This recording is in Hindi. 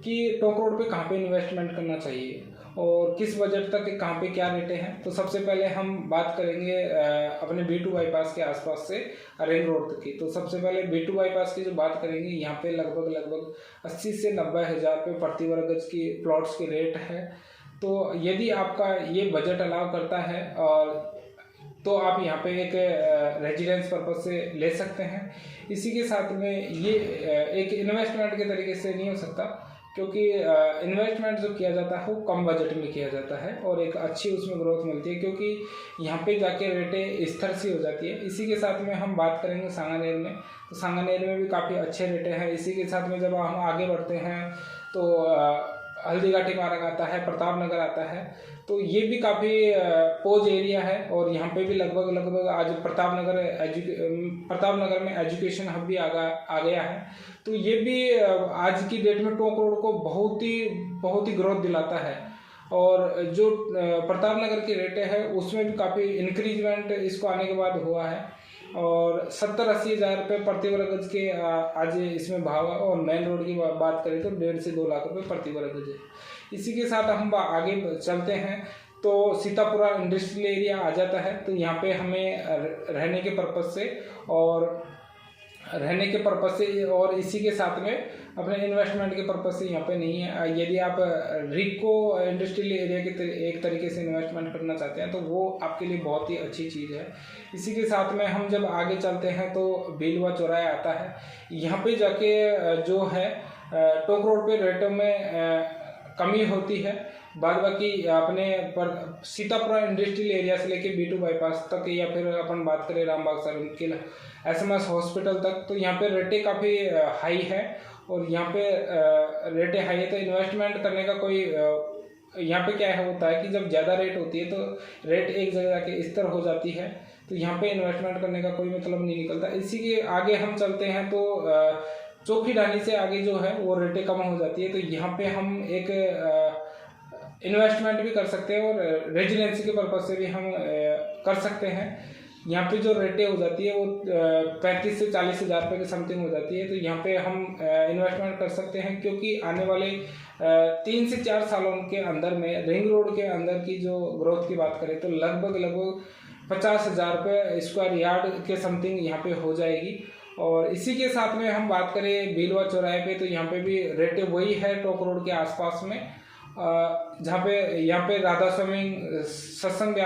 कि टोंक रोड पे कहाँ पे इन्वेस्टमेंट करना चाहिए और किस बजट तक कहाँ पे क्या रेटें हैं। तो सबसे पहले हम बात करेंगे अपने B2 बाईपास के आसपास से रिंग रोड तक की। तो सबसे पहले B2 बाईपास की जो बात करेंगे, यहाँ पे लगभग 80 से 90 हज़ार रुपये प्रति वर्ग गज की प्लॉट्स की रेट है। तो यदि आपका ये बजट अलाउ करता है और तो आप यहाँ पे एक रेजिडेंस पर्पज से ले सकते हैं। इसी के साथ में ये एक इन्वेस्टमेंट के तरीके से नहीं हो सकता, क्योंकि इन्वेस्टमेंट जो किया जाता है वो कम बजट में किया जाता है और एक अच्छी उसमें ग्रोथ मिलती है, क्योंकि यहाँ पे जाके रेटें स्थिर सी हो जाती है। इसी के साथ में हम बात करेंगे सांगानेर में, तो सांगानेर में भी काफ़ी अच्छे रेटें हैं। इसी के साथ में जब हम आगे बढ़ते हैं तो हल्दीघाटी मार्ग आता है, प्रताप नगर आता है, तो ये भी काफ़ी पोज एरिया है और यहाँ पे भी लगभग आज प्रताप नगर में एजुकेशन हब भी आ गया है। तो ये भी आज की डेट में टोंक रोड को बहुत ही ग्रोथ दिलाता है। और जो प्रताप नगर की रेटें हैं उसमें भी काफ़ी इंक्रीजमेंट इसको आने के बाद हुआ है और 70-80 हज़ार रुपये प्रति वर्ग गज के आज इसमें भाव है। और मेन रोड की बात करें तो 1.5 से 2 लाख रुपये प्रति वर्ग गज है। इसी के साथ हम आगे चलते हैं तो सीतापुरा इंडस्ट्रियल एरिया आ जाता है। तो यहाँ पे हमें रहने के पर्पस से और इसी के साथ में अपने इन्वेस्टमेंट के पर्पस से यहाँ पे नहीं है। यदि आप रिको इंडस्ट्रियल एरिया के एक तरीके से इन्वेस्टमेंट करना चाहते हैं तो वो आपके लिए बहुत ही अच्छी चीज़ है। इसी के साथ में हम जब आगे चलते हैं तो बेलवा चौराहा आता है। यहाँ पे जाके जो है टोंक रोड पे रेटों में कमी होती है। बाद बाकी अपने पर सीतापुरा इंडस्ट्रियल एरिया से लेके B2 बाईपास तक, या फिर अपन बात करें रामबाग सर्किल SMS हॉस्पिटल तक, तो यहाँ पे रेटें काफ़ी हाई है। और यहाँ पे रेटें हाई है तो इन्वेस्टमेंट करने का कोई यहाँ पे क्या होता है कि जब ज़्यादा रेट होती है तो रेट एक जगह जाके स्थिर हो जाती है, तो यहाँ पे इन्वेस्टमेंट करने का कोई मतलब नहीं निकलता। इसी के आगे हम चलते हैं तो चौकी ढाणी से आगे जो है वो रेटें कम हो जाती है। तो यहाँ पे हम एक इन्वेस्टमेंट भी कर सकते हैं और रेजिडेंसी के पर्पज से भी हम कर सकते हैं। यहाँ पे जो रेटें हो जाती है वो 35 से 40 हज़ार रुपये के समथिंग हो जाती है। तो यहाँ पे हम इन्वेस्टमेंट कर सकते हैं, क्योंकि आने वाले 3 से 4 सालों के अंदर में रिंग रोड के अंदर की जो ग्रोथ की बात करें तो लगभग 50 हज़ार रुपये स्क्वायर यार्ड के समथिंग यहाँ पे हो जाएगी। और इसी के साथ में हम बात करें बेलवा चौराहे पे, तो यहाँ पे भी रेटें वही है टोंक रोड के आसपास में, जहाँ पे यहाँ पे राधा स्वामी सत्संग